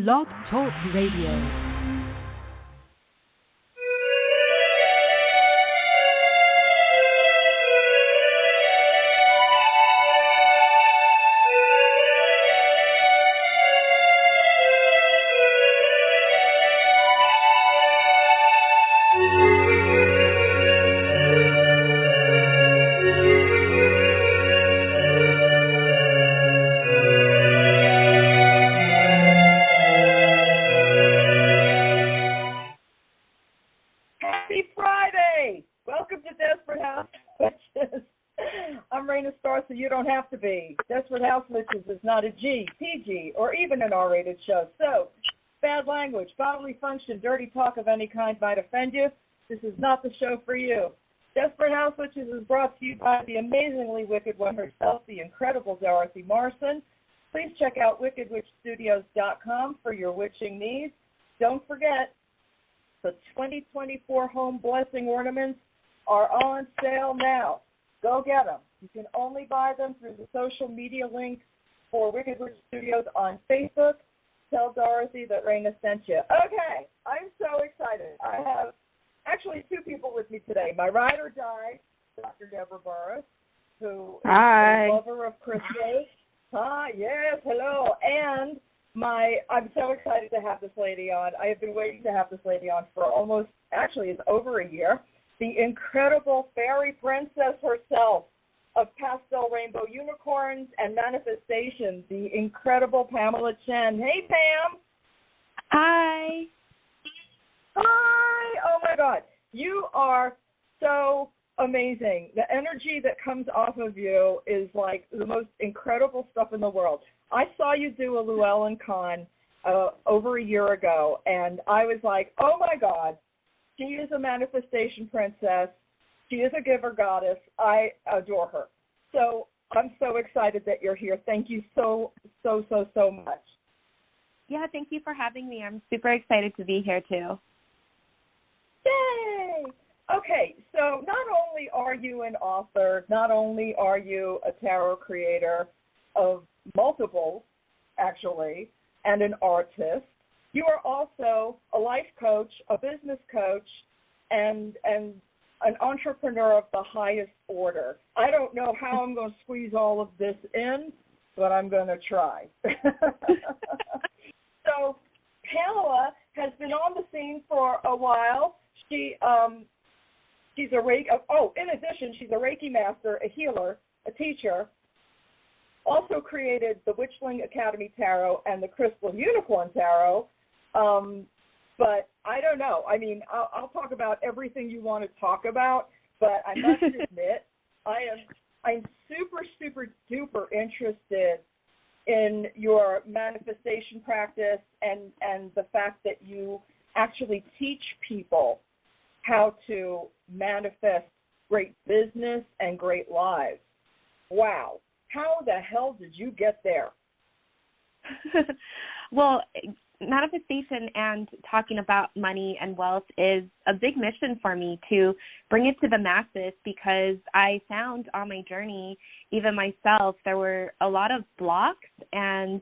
Blog Talk Radio. Desperate House Witches is not a G, PG, or even an R-rated show. So, bad language, bodily function, dirty talk of any kind might offend you. This is not the show for you. Desperate House Witches is brought to you by the amazingly wicked one herself, the incredible Dorothy Marson. Please check out wickedwitchstudios.com for your witching needs. Don't forget, the 2024 home blessing ornaments are on sale now. Go get them. You can only buy them through the social media link for Wicked Witch Studios on Facebook. Tell Dorothy that Raina sent you. Okay, I'm so excited. I have actually two people with me today. My ride or die, Dr. Deborah Burris, who is a lover of Christmas. Hi, yes, hello. And I'm so excited to have this lady on. I have been waiting to have this lady on for it's over a year. The incredible fairy princess herself of pastel rainbow unicorns and manifestations, the incredible Pamela Chen. Hey, Pam. Hi. Hi. Oh, my God. You are so amazing. The energy that comes off of you is like the most incredible stuff in the world. I saw you do a Llewellyn Con over a year ago, and I was like, oh, my God. She is a manifestation princess. She is a giver goddess. I adore her. So I'm so excited that you're here. Thank you so much. Yeah, thank you for having me. I'm super excited to be here, too. Yay! Okay, so not only are you an author, not only are you a tarot creator of multiple, actually, and an artist, you are also a life coach, a business coach, and an entrepreneur of the highest order. I don't know how I'm going to squeeze all of this in, but I'm going to try. So Pamela has been on the scene for a while. She's a Reiki. In addition, she's a Reiki master, a healer, a teacher. Also created the Witchling Academy Tarot and the Crystal Unicorn Tarot. But I don't know. I mean, I'll talk about everything you want to talk about, but I must admit, I'm super duper interested in your manifestation practice and the fact that you actually teach people how to manifest great business and great lives. Wow. How the hell did you get there? Well, manifestation and talking about money and wealth is a big mission for me to bring it to the masses, because I found on my journey, even myself, there were a lot of blocks and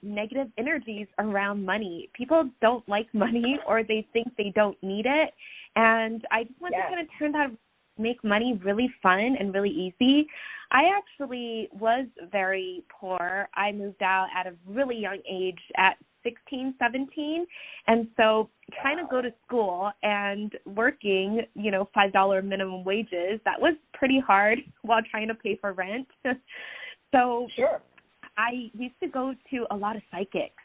negative energies around money. People don't like money, or they think they don't need it. And I just want to kind of turn that, make money really fun and really easy. I actually was very poor. I moved out at a really young age at 16, 17. And so trying to go to school and working, $5 minimum wages, that was pretty hard while trying to pay for rent. So sure. I used to go to a lot of psychics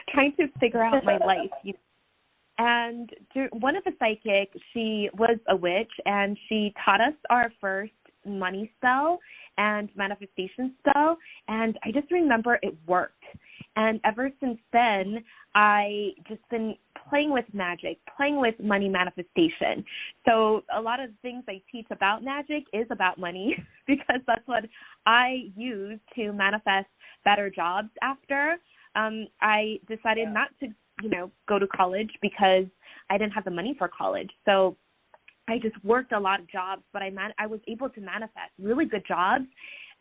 trying to figure out my life. And one of the psychics, she was a witch, and she taught us our first money spell and manifestation spell, and I just remember it worked. And ever since then, I just been playing with magic, playing with money manifestation. So a lot of things I teach about magic is about money, because that's what I use to manifest better jobs after. I decided not to, go to college because I didn't have the money for college. So I just worked a lot of jobs, but I was able to manifest really good jobs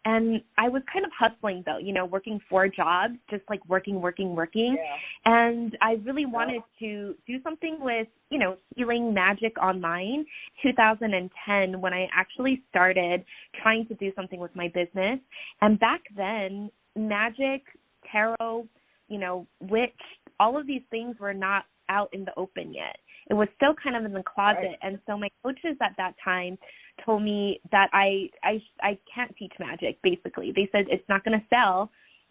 And I was kind of hustling, though, working 4 jobs, just like working. Yeah. And I really wanted to do something with, healing magic online, 2010, when I actually started trying to do something with my business. And back then, magic, tarot, witch, all of these things were not out in the open yet. It was still kind of in the closet. Right. And so my coaches at that time told me that I can't teach magic, basically. They said it's not going to sell.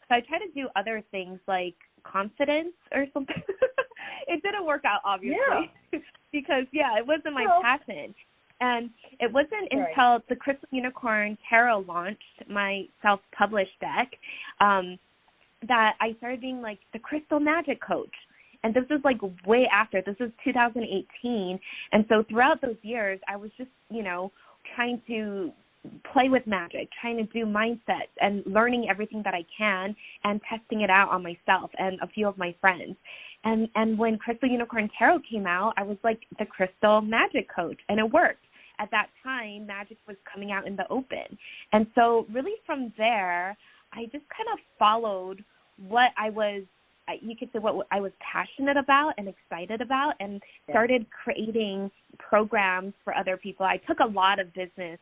So I tried to do other things like confidence or something. It didn't work out, obviously, because, it wasn't my passion. And it wasn't until the Crystal Unicorn Tarot launched, my self-published deck, that I started being like the Crystal Magic Coach. And this is like way after. This is 2018. And so throughout those years, I was just, trying to play with magic, trying to do mindsets and learning everything that I can and testing it out on myself and a few of my friends. And when Crystal Unicorn Tarot came out, I was like the Crystal Magic Coach, and it worked. At that time, magic was coming out in the open. And so really from there, I just kind of followed what you could say what I was passionate about and excited about, and started creating programs for other people. I took a lot of business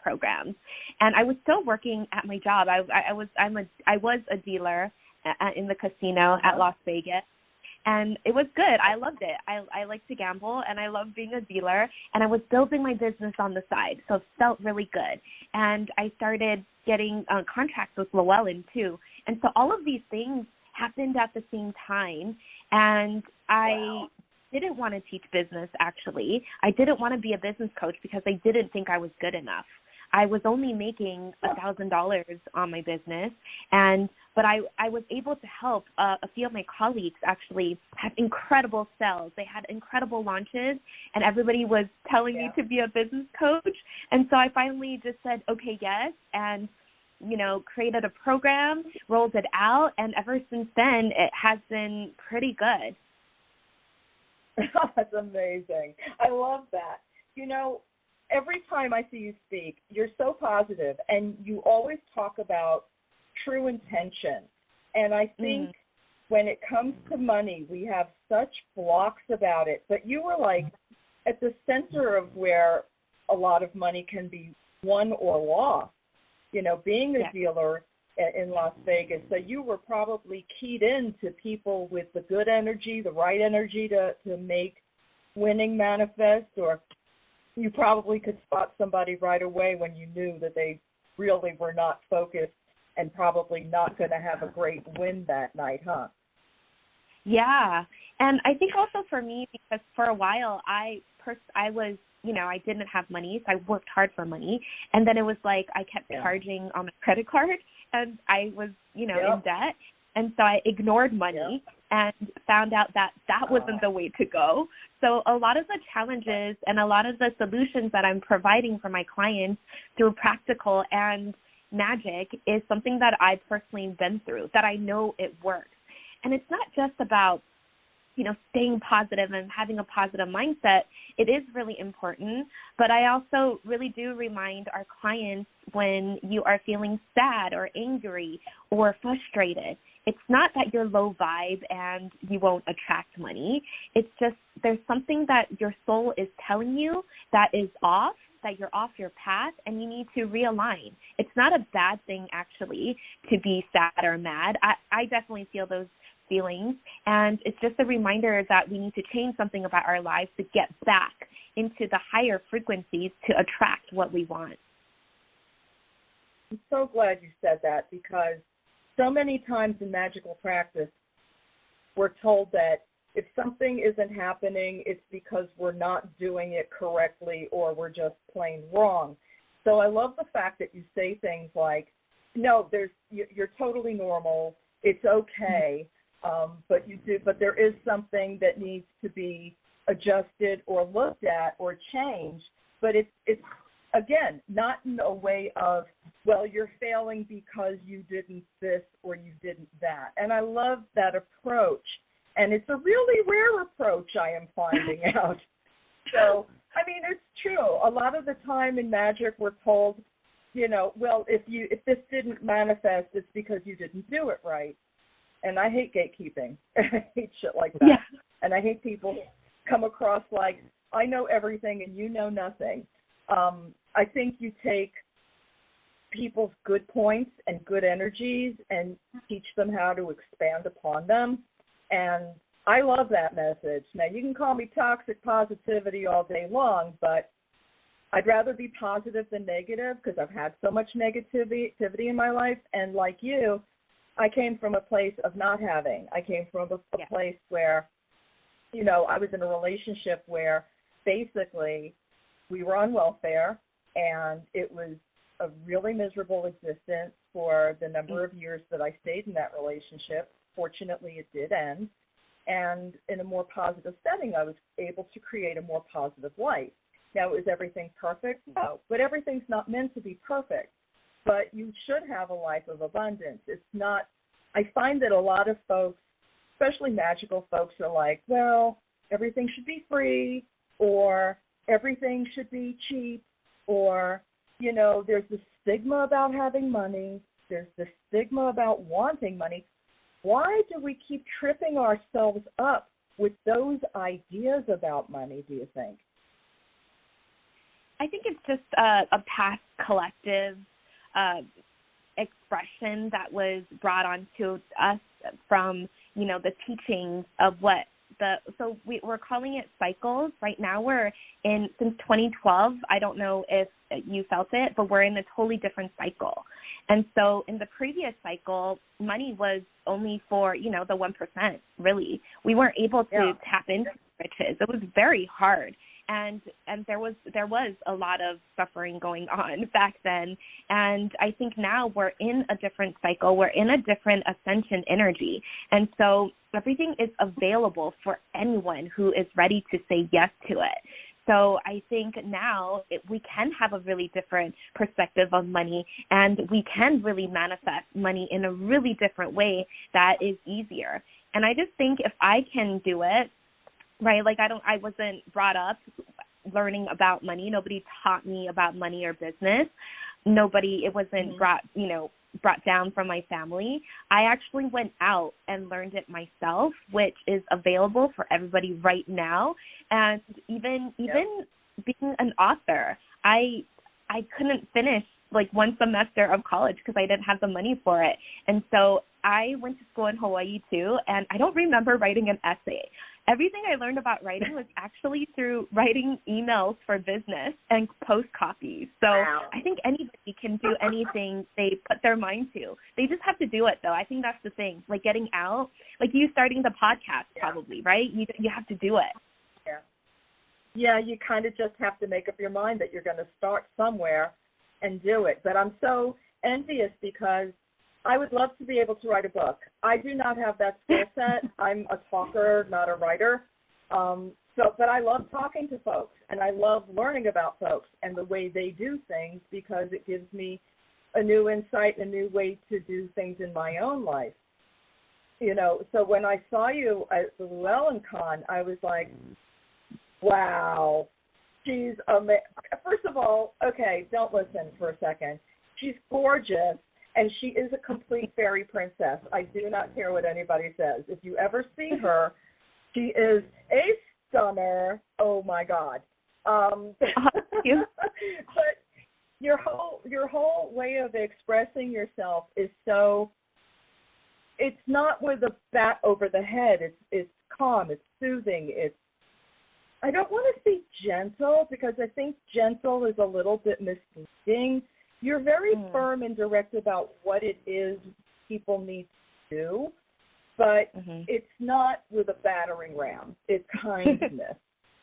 programs, and I was still working at my job. I was a dealer in the casino at Las Vegas, and it was good. I loved it. I like to gamble, and I love being a dealer, and I was building my business on the side, so it felt really good. And I started getting contracts with Llewellyn too, and so all of these things happened at the same time, and I didn't want to teach business, actually. I didn't want to be a business coach because I didn't think I was good enough. I was only making $1,000 on my business, but I was able to help a few of my colleagues actually have incredible sales. They had incredible launches, and everybody was telling me to be a business coach. And so I finally just said, okay, yes, and created a program, rolled it out, and ever since then, it has been pretty good. That's amazing. I love that. Every time I see you speak, you're so positive, and you always talk about true intention. And I think when it comes to money, we have such blocks about it. But you were like at the center of where a lot of money can be won or lost. Being a dealer in Las Vegas. So you were probably keyed in to people with the good energy, the right energy to make winning manifest, or you probably could spot somebody right away when you knew that they really were not focused and probably not going to have a great win that night, huh? Yeah. And I think also for me, because for a while I was, I didn't have money, so I worked hard for money. And then it was like I kept charging on my credit card, and I was, in debt. And so I ignored money and found out that wasn't the way to go. So a lot of the challenges and a lot of the solutions that I'm providing for my clients through practical and magic is something that I've personally been through, that I know it works. And it's not just about staying positive and having a positive mindset. It is really important, but I also really do remind our clients when you are feeling sad or angry or frustrated, it's not that you're low vibe and you won't attract money. It's just there's something that your soul is telling you that is off, that you're off your path, and you need to realign. It's not a bad thing, actually, to be sad or mad. I definitely feel those feelings, and it's just a reminder that we need to change something about our lives to get back into the higher frequencies to attract what we want. I'm so glad you said that, because so many times in magical practice, we're told that if something isn't happening, it's because we're not doing it correctly or we're just plain wrong. So I love the fact that you say things like, no, you're totally normal, it's okay, but there is something that needs to be adjusted or looked at or changed. But it's again, not in a way of, well, you're failing because you didn't this or you didn't that. And I love that approach. And it's a really rare approach, I am finding out. So, I mean, it's true. A lot of the time in magic, we're told, well, if this didn't manifest, it's because you didn't do it right. And I hate gatekeeping. I hate shit like that. Yeah. And I hate people come across like, I know everything and you know nothing. I think you take people's good points and good energies and teach them how to expand upon them. And I love that message. Now, you can call me toxic positivity all day long, but I'd rather be positive than negative because I've had so much negativity in my life. And like you, I came from a place of not having. I came from a place where, I was in a relationship where basically we were on welfare, and it was a really miserable existence for the number of years that I stayed in that relationship. Fortunately, it did end. And in a more positive setting, I was able to create a more positive life. Now, is everything perfect? No, but everything's not meant to be perfect. But you should have a life of abundance. It's not, I find that a lot of folks, especially magical folks, are like, well, everything should be free, or everything should be cheap, or, there's this stigma about having money. There's this stigma about wanting money. Why do we keep tripping ourselves up with those ideas about money, do you think? I think it's just a past collective expression that was brought onto us from, the teachings of so we're calling it cycles. Right now we're since 2012, I don't know if you felt it, but we're in a totally different cycle. And so in the previous cycle, money was only for, the 1%, really. We weren't able to tap into riches. It was very hard. And there was a lot of suffering going on back then. And I think now we're in a different cycle. We're in a different ascension energy. And so everything is available for anyone who is ready to say yes to it. So I think now we can have a really different perspective of money, and we can really manifest money in a really different way that is easier. And I just think if I can do it, right, like I wasn't brought up learning about money. Nobody taught me about money or business. It wasn't brought down from my family. I actually went out and learned it myself, which is available for everybody right now. And even being an author, I couldn't finish like one semester of college because I didn't have the money for it. And so I went to school in Hawaii too, and I don't remember writing an essay. Everything I learned about writing was actually through writing emails for business and post copies. So I think anybody can do anything they put their mind to. They just have to do it, though. I think that's the thing. Like getting out, like you starting the podcast probably, right? You have to do it. Yeah, you kind of just have to make up your mind that you're going to start somewhere and do it. But I'm so envious because I would love to be able to write a book. I do not have that skill set. I'm a talker, not a writer. But I love talking to folks, and I love learning about folks and the way they do things because it gives me a new insight, a new way to do things in my own life. So when I saw you at the Llewellyn Con, I was like, wow, she's amazing. First of all, okay, don't listen for a second. She's gorgeous. And she is a complete fairy princess. I do not care what anybody says. If you ever see her, she is a stunner. Oh my God! But your whole way of expressing yourself is so. It's not with a bat over the head. It's calm. It's soothing. I don't want to say gentle because I think gentle is a little bit misleading. You're very firm and direct about what it is people need to do, but it's not with a battering ram. It's kindness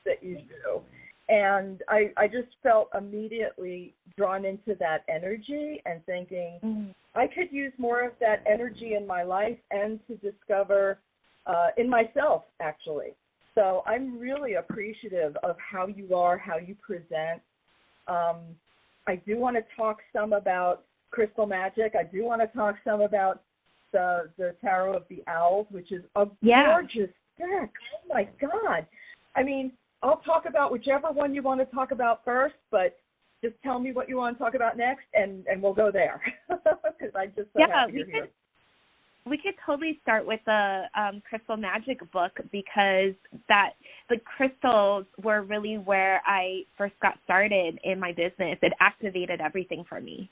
that you do. And I just felt immediately drawn into that energy and thinking, I could use more of that energy in my life and to discover in myself, actually. So I'm really appreciative of how you are, how you present. I do want to talk some about crystal magic. I do want to talk some about the Tarot of the Owls, which is a gorgeous deck. Oh, my God. I mean, I'll talk about whichever one you want to talk about first, but just tell me what you want to talk about next, and we'll go there. Because I'm just so happy you're here. We could totally start with the Crystal Magic book, because the crystals were really where I first got started in my business. It activated everything for me.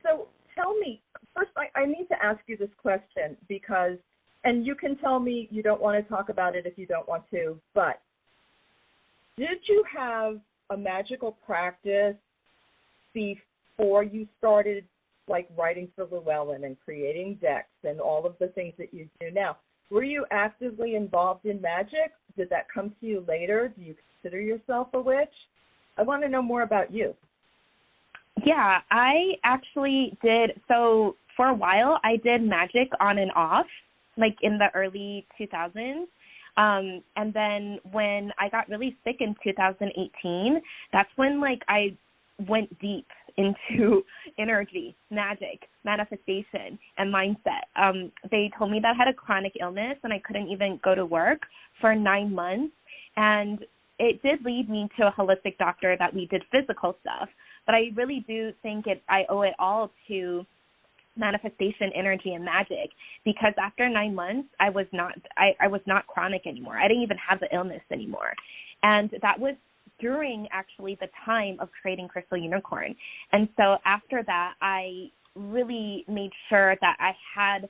So tell me, first I need to ask you this question because, and you can tell me you don't want to talk about it if you don't want to, but did you have a magical practice before you started like writing for Llewellyn and creating decks and all of the things that you do now? Were you actively involved in magic? Did that come to you later? Do you consider yourself a witch? I want to know more about you. Yeah, I actually did. So for a while, I did magic on and off, like in the early 2000s. And then when I got really sick in 2018, that's when like I went deep into energy, magic, manifestation, and mindset. They told me that I had a chronic illness and I couldn't even go to work for 9 months. And it did lead me to a holistic doctor that we did physical stuff. But I really do think I owe it all to manifestation, energy, and magic, because after 9 months, I was not chronic anymore. I didn't even have the illness anymore. And that was during actually the time of creating Crystal Unicorn. And so after that, I really made sure that I had,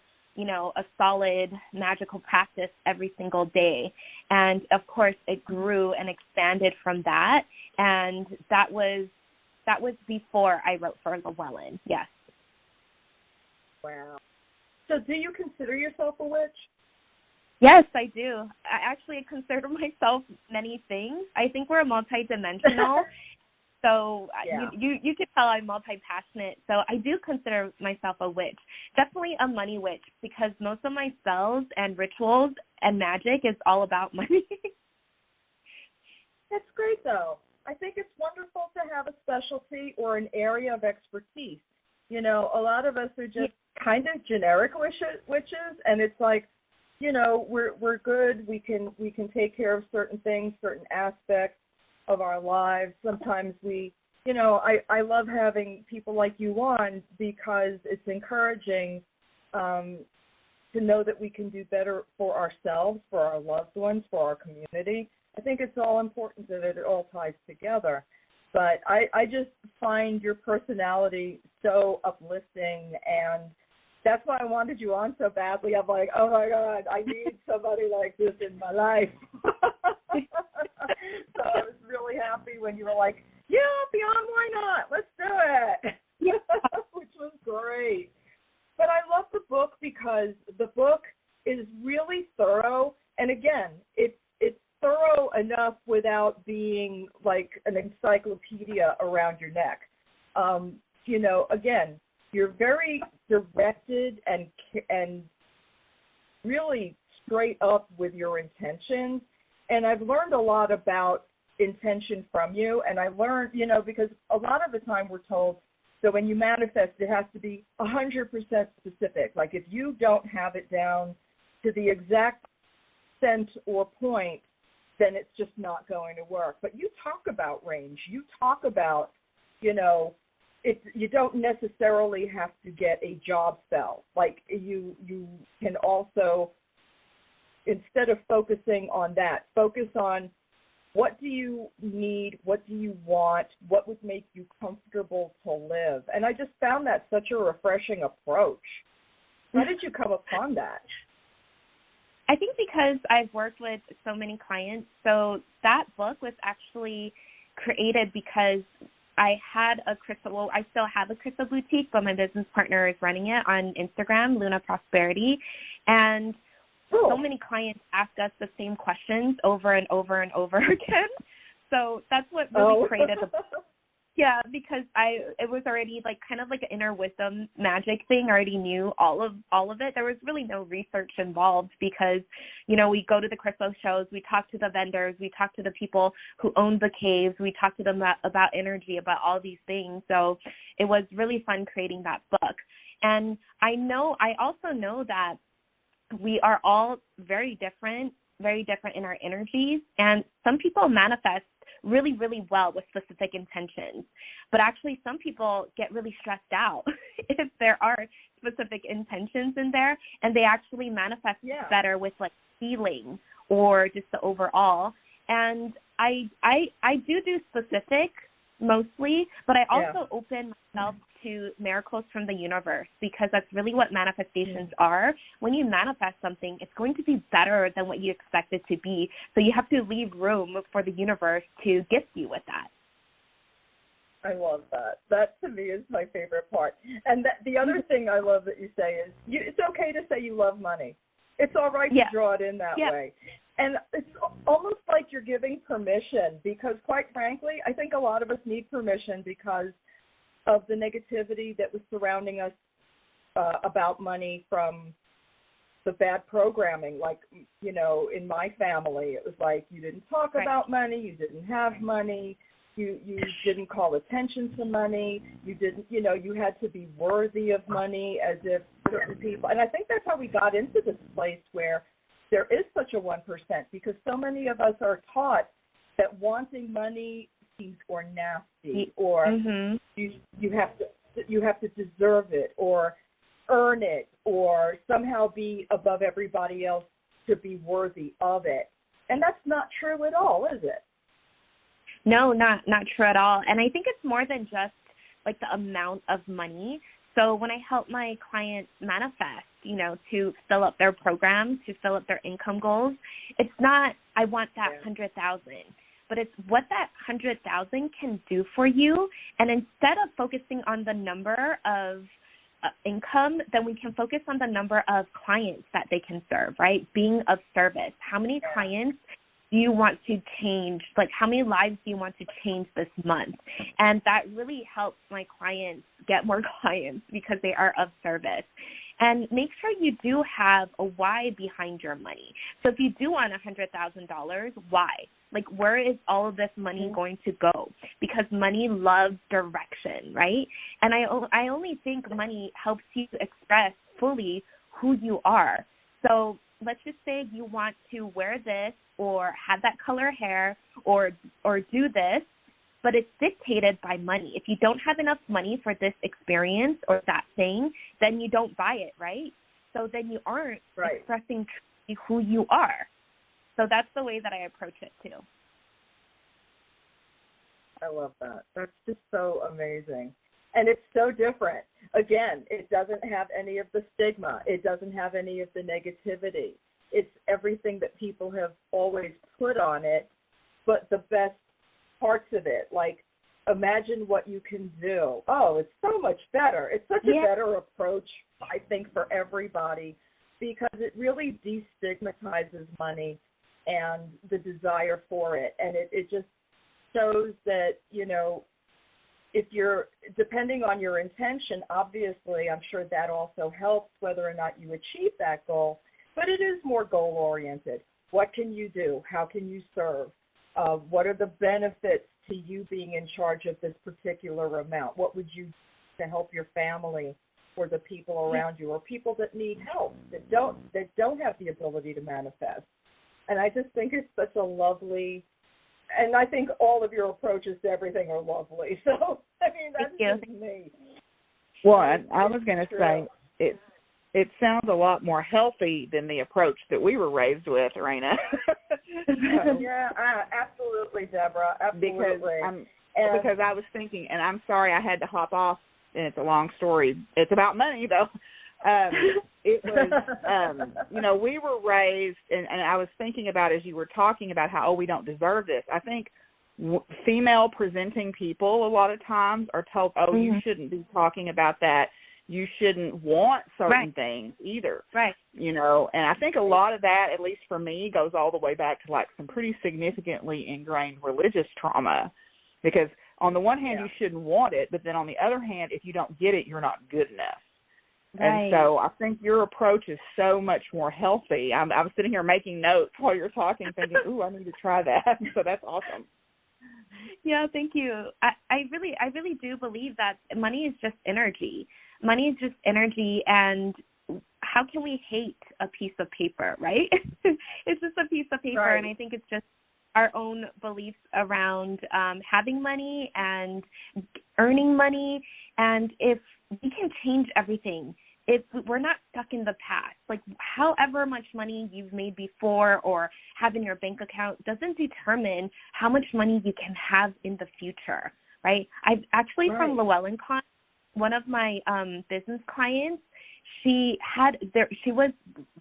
a solid magical practice every single day. And of course, it grew and expanded from that. And that was before I wrote for Llewellyn. Yes. Wow. So do you consider yourself a witch? Yes, I do. I actually consider myself many things. I think we're multidimensional. So yeah. you could tell I'm multi-passionate. So I do consider myself a witch. Definitely a money witch, because most of my spells and rituals and magic is all about money. That's great, though. I think it's wonderful to have a specialty or an area of expertise. A lot of us are just kind of generic witches, and it's like, we're good. We can take care of certain things, certain aspects of our lives. Sometimes I love having people like you on, because it's encouraging to know that we can do better for ourselves, for our loved ones, for our community. I think it's all important that it all ties together. But I just find your personality so uplifting, and that's why I wanted you on so badly. I'm like, oh, my God, I need somebody like this in my life. So I was really happy when you were like, yeah, Beyond, why not? Let's do it. Yeah. Which was great. But I love the book because the book is really thorough. And, again, it's thorough enough without being like an encyclopedia around your neck. Again, you're very directed and really straight up with your intentions. And I've learned a lot about intention from you. And I learned, because a lot of the time we're told, so when you manifest, it has to be 100% specific. Like if you don't have it down to the exact cent or point, then it's just not going to work. But you talk about range. You talk about, you don't necessarily have to get a job spell. Like you can also, instead of focusing on that, focus on what do you need, what do you want, what would make you comfortable to live. And I just found that such a refreshing approach. How did you come upon that? I think because I've worked with so many clients, so that book was actually created because I had a crystal, well, I still have a crystal boutique, but my business partner is running it on Instagram, Luna Prosperity, and so many clients ask us the same questions over and over and over again. So that's what really created the book. Yeah, because it was already like kind of like an inner wisdom magic thing. I already knew all of it. There was really no research involved because, we go to the crystal shows, we talk to the vendors, we talk to the people who own the caves, we talk to them about energy, about all these things. So it was really fun creating that book. And I also know that we are all very different in our energies, and some people manifest really, really well with specific intentions. But actually some people get really stressed out if there are specific intentions in there, and they actually manifest better with like feeling or just the overall. And I do specific mostly, but I also open myself to miracles from the universe, because that's really what manifestations are. When you manifest something, it's going to be better than what you expect it to be. So you have to leave room for the universe to gift you with that. I love that. That, to me, is my favorite part. And the other thing I love that you say is it's okay to say you love money. It's all right to draw it in that way. And it's almost like you're giving permission, because, quite frankly, I think a lot of us need permission because of the negativity that was surrounding us about money from the bad programming. Like, you know, in my family, it was like you didn't talk about money, you didn't have money, you didn't call attention to money, you didn't, you know, you had to be worthy of money as if certain people. And I think that's how we got into this place where there is such a 1%, because so many of us are taught that wanting money seems or nasty, or you have to deserve it or earn it or somehow be above everybody else to be worthy of it. And that's not true at all, is it? No, not true at all. And I think it's more than just like the amount of money. So when I help my clients manifest, you know, to fill up their program, to fill up their income goals, it's not, I want that 100,000, but it's what that 100,000 can do for you. And instead of focusing on the number of income, then we can focus on the number of clients that they can serve, right? Being of service. How many clients do you want to change? Like, how many lives do you want to change this month? And that really helps my clients get more clients because they are of service. And make sure you do have a why behind your money. So if you do want $100,000, why? Like, where is all of this money going to go? Because money loves direction, right? And I only think money helps you express fully who you are. So let's just say you want to wear this or have that color hair or do this, but it's dictated by money. If you don't have enough money for this experience or that thing, then you don't buy it, right? So then you aren't expressing truly who you are. So that's the way that I approach it too. I love that. That's just so amazing. And it's so different. Again, it doesn't have any of the stigma. It doesn't have any of the negativity. It's everything that people have always put on it, but the best parts of it. Like, imagine what you can do. Oh, it's so much better. It's such a better approach, I think, for everybody, because it really destigmatizes money and the desire for it. And it just shows that, you know, if you're, depending on your intention, obviously, I'm sure that also helps whether or not you achieve that goal, but it is more goal-oriented. What can you do? How can you serve? What are the benefits to you being in charge of this particular amount? What would you do to help your family or the people around you, or people that need help, that don't have the ability to manifest? And I just think it's such a lovely, and I think all of your approaches to everything are lovely. So, I mean, that's just me. Well, I was going to say, it sounds a lot more healthy than the approach that we were raised with, Raina. Yeah, absolutely, Deborah, absolutely. Because I was thinking, and I'm sorry I had to hop off, and it's a long story. It's about money, though. It was, you know, we were raised, and I was thinking about, as you were talking about how, oh, we don't deserve this. I think female presenting people a lot of times are told, oh, you shouldn't be talking about that. You shouldn't want certain things either. Right. You know, and I think a lot of that, at least for me, goes all the way back to like some pretty significantly ingrained religious trauma. Because on the one hand, you shouldn't want it, but then on the other hand, if you don't get it, you're not good enough. Right. And so I think your approach is so much more healthy. I was sitting here making notes while you're talking, thinking, ooh, I need to try that. So that's awesome. Yeah, thank you. I really do believe that money is just energy. Money is just energy, and how can we hate a piece of paper, right? It's just a piece of paper, and I think it's just our own beliefs around having money and earning money. And if we can change everything, if we're not stuck in the past, like however much money you've made before or have in your bank account doesn't determine how much money you can have in the future, right? I've actually from Llewellyn Con, one of my business clients, she was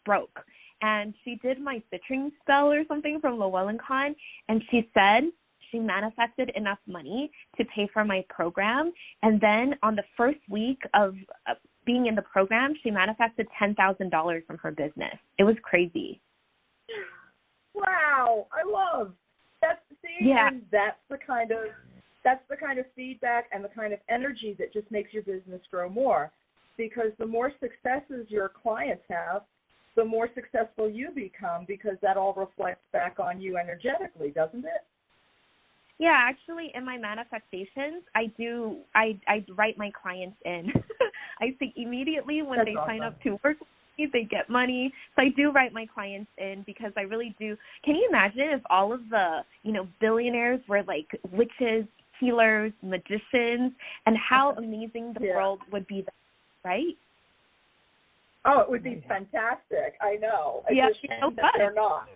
broke, and she did my citrine spell or something from Llewellyn Con, and she said she manifested enough money to pay for my program, and then on the first week of being in the program, she manifested $10,000 from her business. It was crazy. Wow, I love that. And that's the kind of feedback and the kind of energy that just makes your business grow more. Because the more successes your clients have, the more successful you become, because that all reflects back on you energetically, doesn't it? Yeah, actually, in my manifestations, I write my clients in. I think immediately when they sign up to work with me, they get money. So I do write my clients in because I really do. Can you imagine if all of the, billionaires were like witches, healers, magicians, and how amazing the world would be, right? Oh, it would be fantastic. I know. It's a shame that they're not.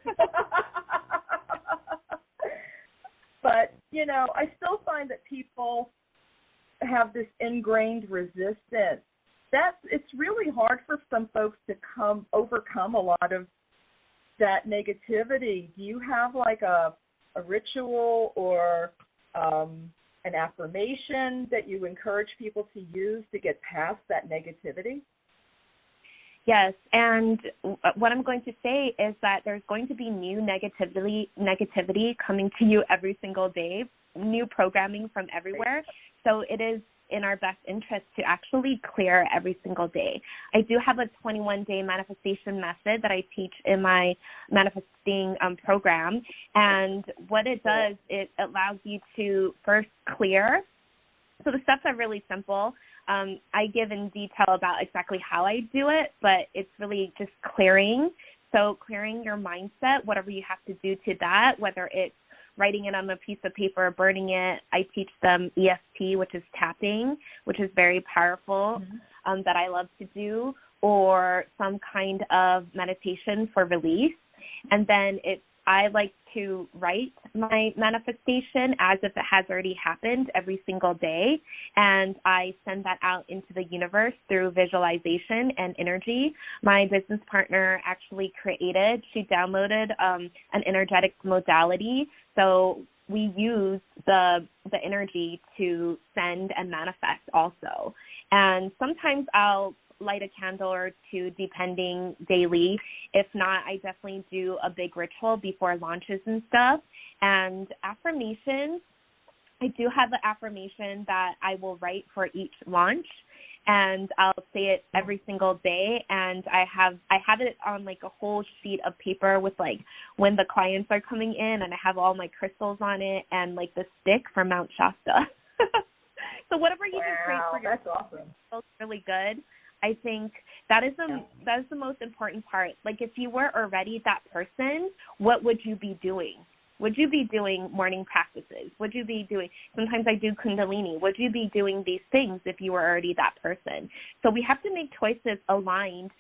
But, I still find that people have this ingrained resistance. It's really hard for some folks to overcome a lot of that negativity. Do you have like a ritual or an affirmation that you encourage people to use to get past that negativity? Yes, and what I'm going to say is that there's going to be new negativity coming to you every single day, new programming from everywhere. So it is in our best interest to actually clear every single day. I do have a 21-day manifestation method that I teach in my manifesting program, and what it does, it allows you to first clear. So the steps are really simple. I give in detail about exactly how I do it, but it's really just clearing. So clearing your mindset, whatever you have to do to that, whether it's writing it on a piece of paper or burning it. I teach them EFT, which is tapping, which is very powerful, that I love to do, or some kind of meditation for release. And then I like to write my manifestation as if it has already happened every single day, and I send that out into the universe through visualization and energy. My business partner actually she downloaded an energetic modality, so we use the energy to send and manifest also. And sometimes I'll light a candle or two depending daily. If not, I definitely do a big ritual before launches and stuff. And affirmations, I do have an affirmation that I will write for each launch, and I'll say it every single day. And I have it on like a whole sheet of paper with like when the clients are coming in, and I have all my crystals on it and like the stick from Mount Shasta. So whatever you can create for yourself, that's awesome. Feels really good. I think that is the most important part. Like if you were already that person, what would you be doing? Would you be doing morning practices? Would you be doing, sometimes I do Kundalini. Would you be doing these things if you were already that person? So we have to make choices aligned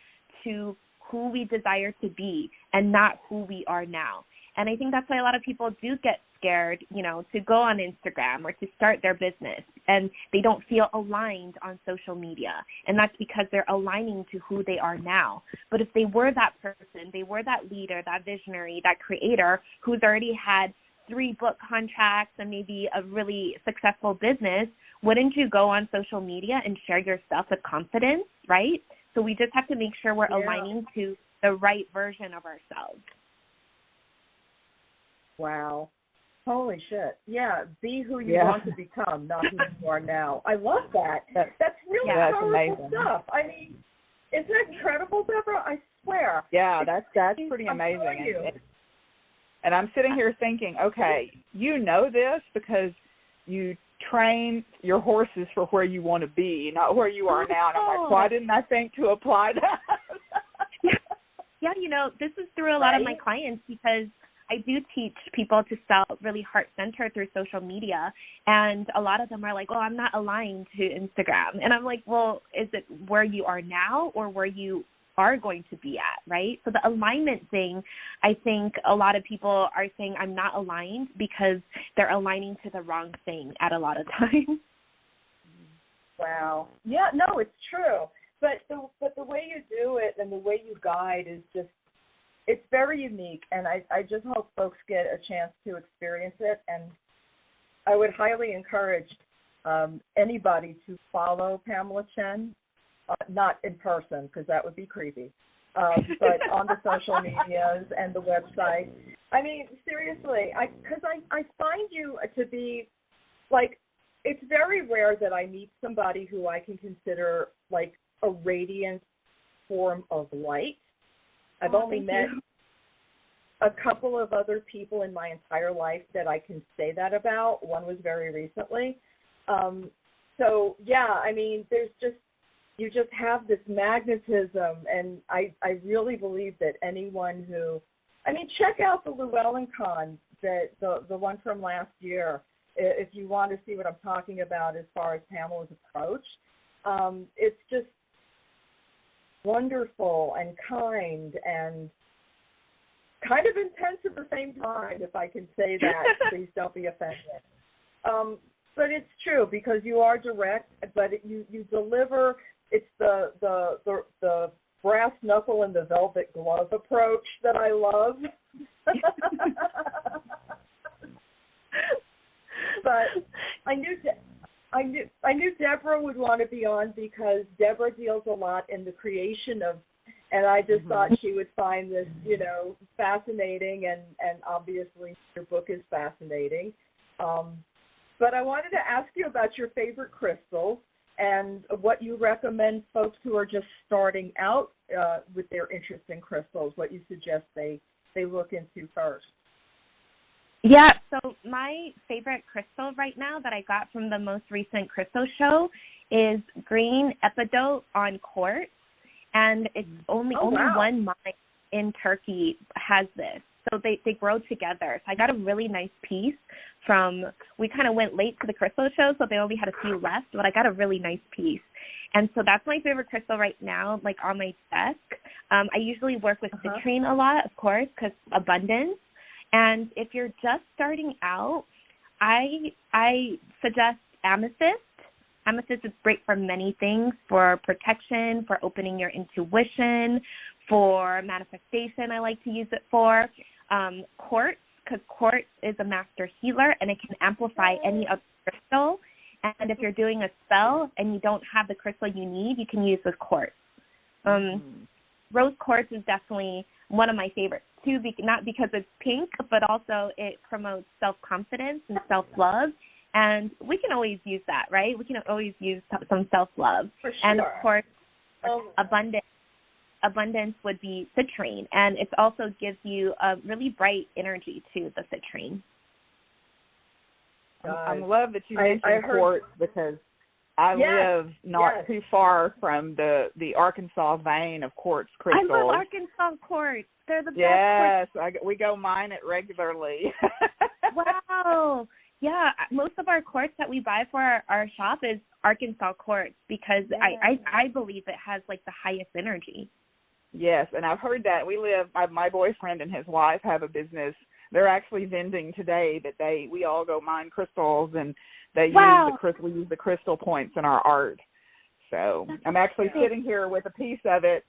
to who we desire to be and not who we are now. And I think that's why a lot of people do get scared, to go on Instagram or to start their business, and they don't feel aligned on social media. And that's because they're aligning to who they are now. But if they were that person, they were that leader, that visionary, that creator who's already had 3 book contracts and maybe a really successful business, wouldn't you go on social media and share your stuff with confidence, right? So we just have to make sure we're aligning to the right version of ourselves. Wow. Holy shit. Yeah, be who you want to become, not who you are now. I love that. That's really powerful stuff. I mean, isn't that incredible, Deborah? I swear. Yeah, that's pretty amazing. And I'm sitting here thinking, okay, you know this because you train your horses for where you want to be, not where you are now. And I'm like, why didn't I think to apply that? Yeah, this is through a lot of my clients because I do teach people to sell really heart-centered through social media, and a lot of them are like, oh, I'm not aligned to Instagram. And I'm like, well, is it where you are now or where you are going to be at, right? So the alignment thing, I think a lot of people are saying I'm not aligned because they're aligning to the wrong thing at a lot of times. Wow. Yeah, no, it's true. But the way you do it and the way you guide is just, it's very unique, and I just hope folks get a chance to experience it. And I would highly encourage anybody to follow Pamela Chen, not in person because that would be creepy, but on the social medias and the website. I mean, seriously, because I find you to be, like, it's very rare that I meet somebody who I can consider like a radiant form of light. I've only met a couple of other people in my entire life that I can say that about. One was very recently. So, yeah, I mean, you just have this magnetism, and I really believe that anyone who, I mean, check out the Llewellyn Con, the one from last year, if you want to see what I'm talking about as far as Pamela's approach. It's just wonderful and kind and kind of intense at the same time, if I can say that. Please don't be offended. But it's true because you are direct, but you deliver. It's the brass knuckle and the velvet glove approach that I love. But I knew Deborah would want to be on because Deborah deals a lot in the creation of, and I just thought she would find this, fascinating, and obviously your book is fascinating. But I wanted to ask you about your favorite crystals and what you recommend folks who are just starting out with their interest in crystals, what you suggest they look into first. Yeah, so my favorite crystal right now that I got from the most recent crystal show is green epidote on quartz, and it's only one mine in Turkey has this. So they grow together. So I got a really nice piece we kind of went late to the crystal show, so they only had a few left, but I got a really nice piece. And so that's my favorite crystal right now, like on my desk. I usually work with citrine a lot, of course, because abundance. And if you're just starting out, I suggest amethyst. Amethyst is great for many things, for protection, for opening your intuition, for manifestation I like to use it for. Quartz, because quartz is a master healer, and it can amplify any other crystal. And if you're doing a spell and you don't have the crystal you need, you can use with quartz. Rose quartz is definitely one of my favorites, too, not because it's pink, but also it promotes self-confidence and self-love. And we can always use that, right? We can always use some self-love. For sure. And, of course, abundance would be citrine. And it also gives you a really bright energy, too, the citrine. I love that you mentioned quartz because I live not too far from the Arkansas vein of quartz crystals. I love Arkansas quartz. They're the best. Yes, we go mine it regularly. Wow. Yeah, most of our quartz that we buy for our shop is Arkansas quartz because I believe it has like the highest energy. Yes, and I've heard that. My boyfriend and his wife have a business. They're actually vending today that we all go mine crystals, and we use the crystal points in our art. So I'm actually sitting here with a piece of it,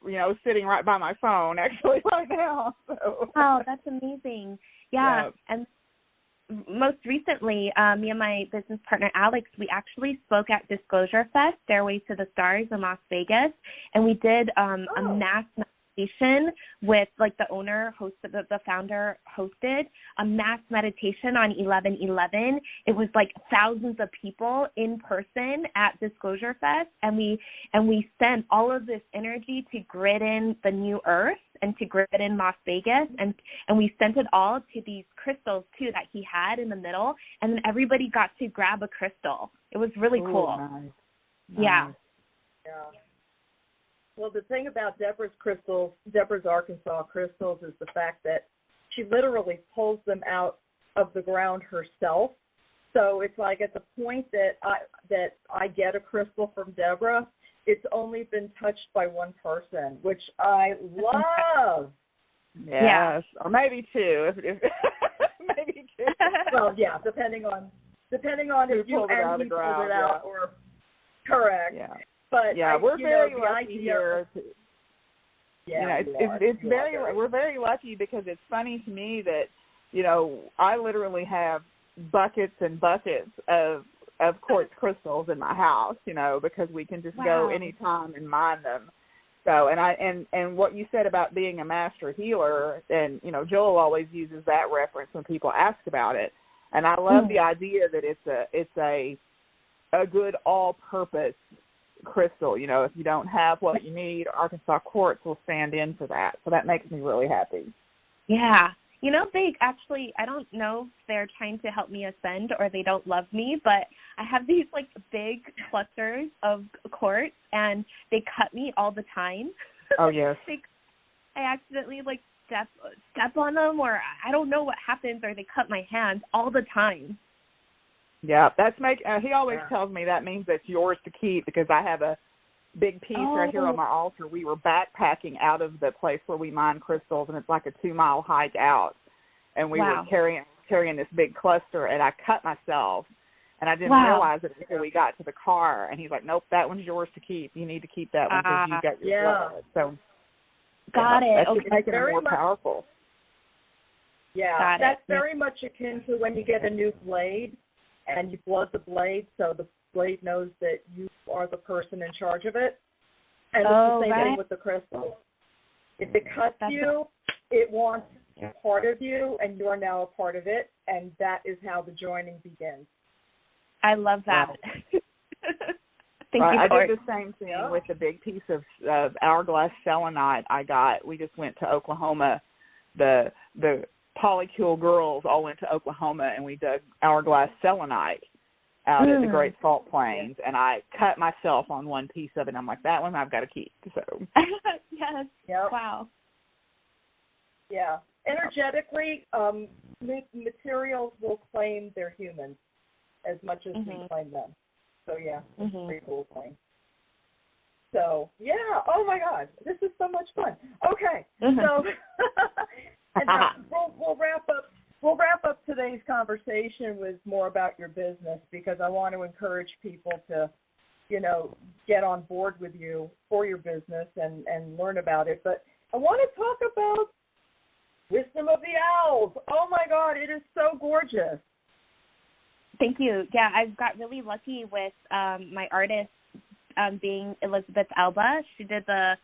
sitting right by my phone actually right now. So. Oh, that's amazing. Yeah. And most recently, me and my business partner, Alex, we actually spoke at Disclosure Fest, Stairways to the Stars in Las Vegas, and we did a mass meditation with, like, the owner hosted, the founder hosted a mass meditation on 11/11. It was like thousands of people in person at Disclosure Fest, and we sent all of this energy to grid in the new earth and to grid in Las Vegas, and we sent it all to these crystals too that he had in the middle, and then everybody got to grab a crystal. It was really cool. Nice. Yeah. Well, the thing about Deborah's Arkansas crystals is the fact that she literally pulls them out of the ground herself. So it's like at the point that I get a crystal from Deborah, it's only been touched by one person, which I love. Yes, yeah. Or maybe two. If maybe two. Well, yeah, depending on if you and he pulled it out, or correct. Yeah. But yeah, we're very lucky here. Yeah, we're very lucky because it's funny to me that, you know, I literally have buckets and buckets of quartz crystals in my house, you know, because we can just go anytime and mine them. So, and what you said about being a master healer, and, you know, Joel always uses that reference when people ask about it. And I love the idea that it's a good all-purpose crystal. You know, if you don't have what you need, Arkansas quartz will stand in for that. So that makes me really happy. Yeah. You know, they actually, I don't know if they're trying to help me ascend or they don't love me, but I have these, like, big clusters of quartz, and they cut me all the time. Oh, yes. I accidentally, like, step on them, or I don't know what happens, or they cut my hands all the time. Yeah, he always tells me that means it's yours to keep, because I have a big piece right here on my altar. We were backpacking out of the place where we mine crystals, and it's like a 2-mile hike out, and we were carrying this big cluster, and I cut myself, and I didn't realize it until we got to the car, and he's like, nope, that one's yours to keep. You need to keep that one because you got your blood. So got it. That should make it more powerful. Yeah, that's very much akin to when you get a new blade and you blood the blade, so the blade knows that you are the person in charge of it. And it's the same thing with the crystal. If it cuts you, it wants part of you, and you are now a part of it, and that is how the joining begins. I love that. Wow. Thank you. I did the same thing with the big piece of hourglass selenite I got. We just went to Oklahoma. The polycule girls all went to Oklahoma, and we dug hourglass selenite out at the Great Salt Plains, and I cut myself on one piece of it. And I'm like, that one I've got to keep. So yes. Yep. Wow. Yeah. Energetically, materials will claim they're humans as much as we claim them. So, yeah, it's a pretty cool thing. So, yeah, oh, my God, this is so much fun. Okay, so and we'll wrap up today's conversation with more about your business, because I want to encourage people to, you know, get on board with you for your business and learn about it. But I want to talk about Wisdom of the Owls. Oh, my God, it is so gorgeous. Thank you. Yeah, I've got really lucky with my artist being Elizabeth Alba. She did the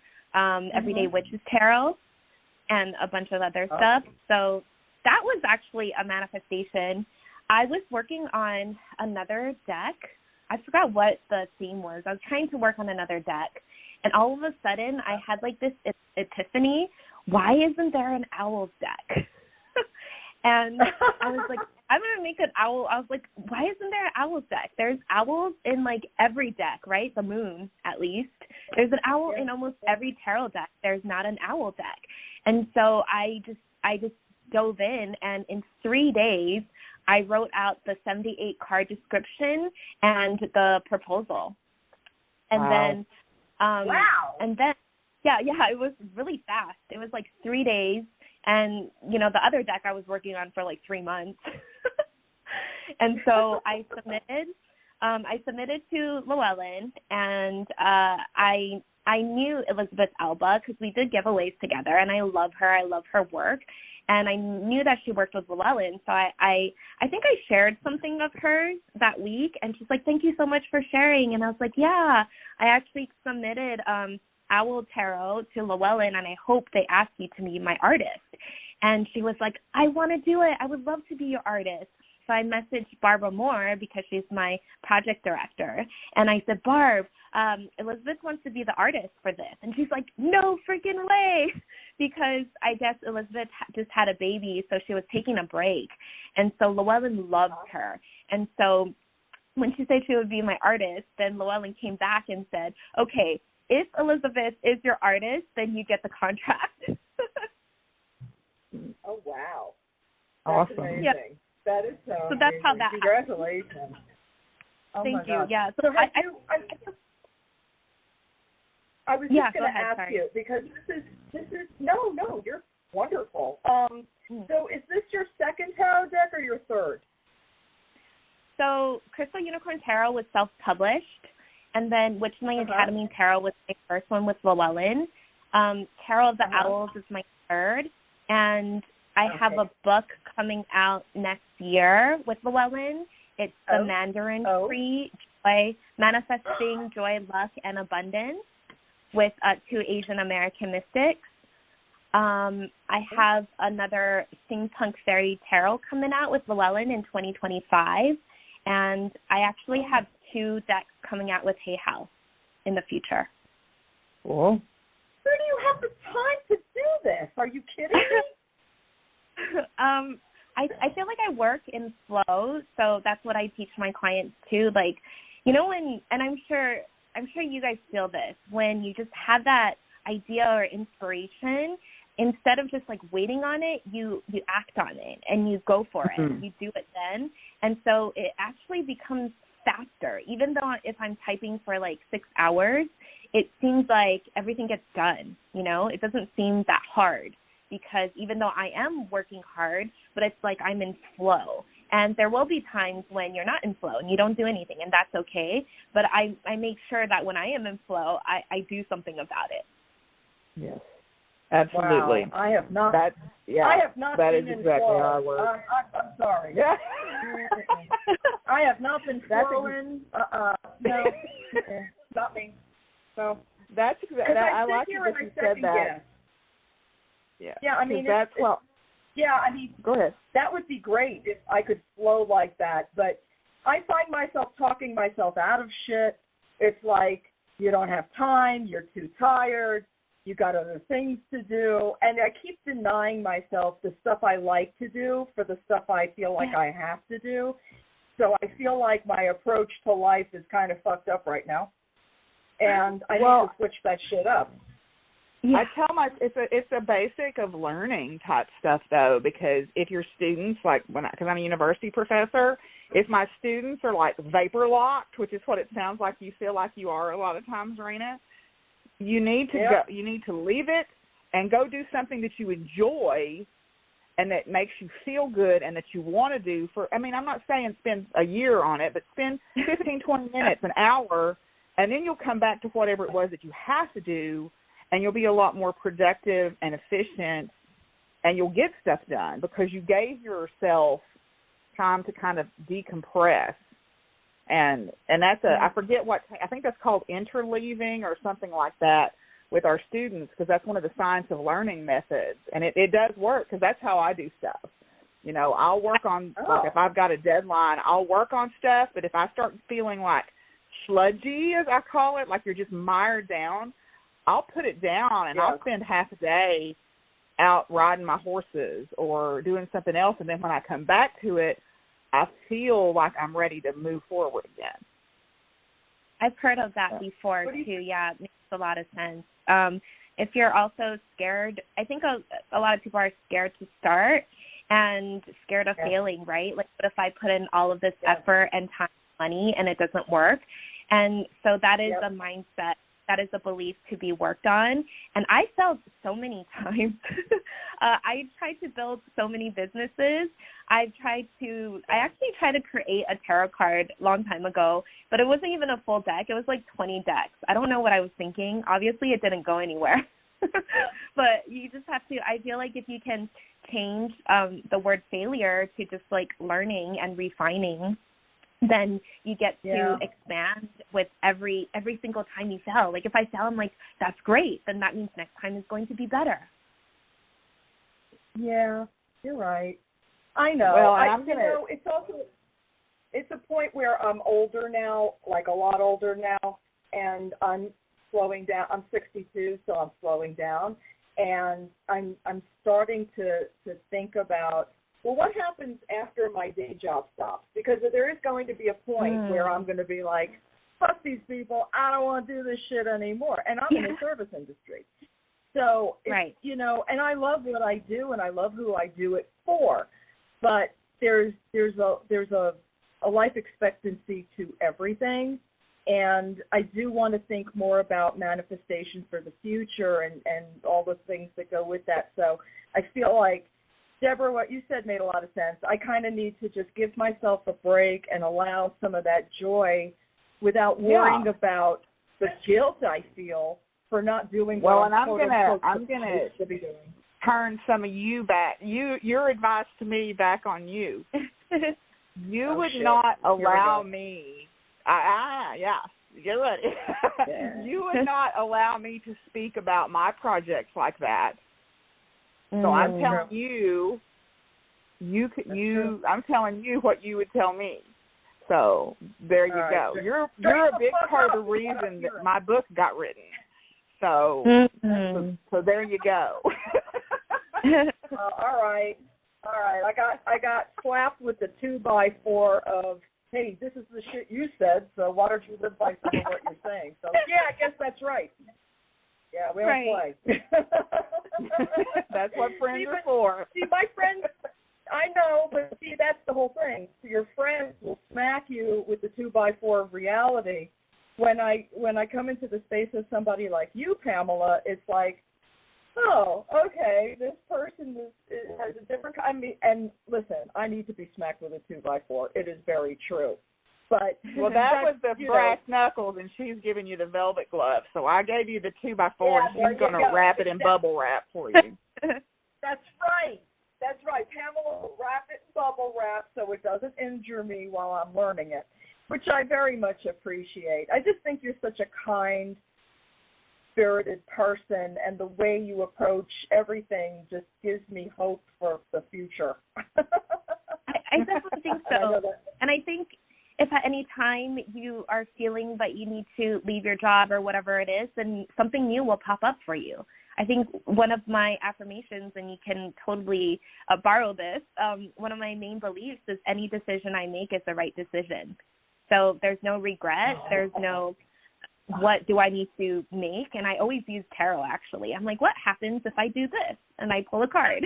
Everyday Witches Tarot and a bunch of other stuff. So that was actually a manifestation. I was working on another deck. I forgot what the theme was. I was trying to work on another deck, and all of a sudden I had like this epiphany. Why isn't there an Owls deck? And I was like, I'm going to make an owl. I was like, why isn't there an Owls deck? There's owls in like every deck, right? The moon, at least. There's an owl in almost every tarot deck. There's not an owl deck. And so I just dove in, and in 3 days, I wrote out the 78 card description and the proposal. And then, and then, it was really fast. It was like 3 days. And, you know, the other deck I was working on for like 3 months. And so I submitted to Llewellyn, and I knew Elizabeth Alba because we did giveaways together, and I love her. I love her work. And I knew that she worked with Llewellyn. So I think I shared something of hers that week, and she's like, thank you so much for sharing. And I was like, yeah, I actually submitted Owl Tarot to Llewellyn, and I hope they ask you to be my artist. And she was like, I want to do it. I would love to be your artist. So I messaged Barbara Moore, because she's my project director. And I said, Barb, Elizabeth wants to be the artist for this. And she's like, no freaking way. Because I guess Elizabeth just had a baby, so she was taking a break. And so Llewellyn loved her. And so when she said she would be my artist, then Llewellyn came back and said, okay, if Elizabeth is your artist, then you get the contract. Oh, wow. Awesome. That's amazing. Yep. That is so So that's how amazing. that Congratulations. Oh, Thank my you. God. Yeah. So I was just going to ask sorry. you, because this is no, you're wonderful. So is this your second tarot deck or your third? So Crystal Unicorn Tarot was self-published, and then Witchling Academy Tarot was my first one with Llewellyn. Tarot of the Owls is my third, and I have a book coming out next year with Llewellyn. It's The Mandarin Tree, Joy, Manifesting Joy, Luck, and Abundance with 2 Asian American mystics. I have another Steampunk Fairy Tarot coming out with Llewellyn in 2025, and I actually have 2 decks coming out with Hay House in the future. Cool. Where do you have the time to do this? Are you kidding me? I feel like I work in flow, so that's what I teach my clients too. Like, you know, and I'm sure you guys feel this, when you just have that idea or inspiration, instead of just like waiting on it, you act on it and you go for it. You do it then. And so it actually becomes faster. Even though if I'm typing for like 6 hours, it seems like everything gets done, you know? It doesn't seem that hard, because even though I am working hard, but it's like I'm in flow. And there will be times when you're not in flow and you don't do anything, and that's okay. But I make sure that when I am in flow, I do something about it. Yes. Absolutely. Wow. I have not that been is in exactly flow. how I work. I'm sorry. Yeah. I have not been flowing. No. Not me. So that's exactly. I like it that you said that. Yeah. Yeah, I mean, go ahead. That would be great if I could flow like that, but I find myself talking myself out of shit. It's like you don't have time, you're too tired, you got other things to do, and I keep denying myself the stuff I like to do for the stuff I feel like I have to do. So I feel like my approach to life is kind of fucked up right now, and I need to switch that shit up. Yeah. I tell it's a basic of learning type stuff though, because if your students, like because I'm a university professor, if my students are like vapor locked, which is what it sounds like you feel like you are a lot of times, Rena, you need to go. You need to leave it and go do something that you enjoy and that makes you feel good and that you want to do for. I mean, I'm not saying spend a year on it, but spend 15, 20 minutes, an hour, and then you'll come back to whatever it was that you have to do. And you'll be a lot more productive and efficient, and you'll get stuff done because you gave yourself time to kind of decompress. And that's I forget what, I think that's called interleaving or something like that with our students, because that's one of the science of learning methods. And it does work, because that's how I do stuff. You know, I'll work on, like if I've got a deadline, I'll work on stuff, but if I start feeling like sludgy, as I call it, like you're just mired down, I'll put it down and I'll spend half a day out riding my horses or doing something else. And then when I come back to it, I feel like I'm ready to move forward again. I've heard of that before too. Yeah, it makes a lot of sense. If you're also scared, I think a lot of people are scared to start and scared of failing, right? Like, what if I put in all of this effort and time and money and it doesn't work? And so that is a mindset. That is a belief to be worked on. And I failed so many times. I tried to build so many businesses. I actually tried to create a tarot card a long time ago, but it wasn't even a full deck. It was like 20 decks. I don't know what I was thinking. Obviously, it didn't go anywhere. But you just have to, I feel like if you can change the word failure to just like learning and refining, then you get to expand with every single time you fail. Like if I fail, I'm like, that's great. Then that means next time is going to be better. Yeah, you're right. I know. Well, it's a point where I'm older now, like a lot older now, and I'm slowing down. I'm 62, so I'm slowing down, and I'm starting to think about, well, what happens after my day job stops? Because there is going to be a point where I'm going to be like, fuck these people, I don't want to do this shit anymore. And I'm in the service industry. So, right. You know, and I love what I do, and I love who I do it for. But there's a life expectancy to everything, and I do want to think more about manifestation for the future and all the things that go with that. So I feel like, Deborah, what you said made a lot of sense. I kind of need to just give myself a break and allow some of that joy without worrying about the guilt I feel for not doing well. And I'm gonna to be doing. Turn some of you back. Your advice to me back on you. You would not allow me. You're right. You would not allow me to speak about my projects like that. So I'm telling you, I'm telling you what you would tell me. So there you go. You're a big part of the reason that my book got written. So so there you go. All right. I got slapped with the 2x4 of, hey, this is the shit you said, so why don't you live by some of what you're saying? So yeah, I guess that's right. Yeah, we don't play. That's what friends are for. See, my friends, I know, but see, that's the whole thing. So your friends will smack you with the 2x4 of reality. When I come into the space of somebody like you, Pamela, it's like, oh, okay, this person has a different. I mean, and listen, I need to be smacked with a 2x4. It is very true. But that was the brass knuckles, and she's giving you the velvet glove. So I gave you the 2x4, and she's going to wrap it in bubble wrap for you. That's right. That's right. Pamela will wrap it in bubble wrap so it doesn't injure me while I'm learning it, which I very much appreciate. I just think you're such a kind, spirited person, and the way you approach everything just gives me hope for the future. I definitely think so. And I think if at any time you are feeling that you need to leave your job or whatever it is, then something new will pop up for you. I think one of my affirmations, and you can totally borrow this, one of my main beliefs is any decision I make is the right decision. So there's no regret. There's no what do I need to make. And I always use tarot, actually. I'm like, what happens if I do this? And I pull a card,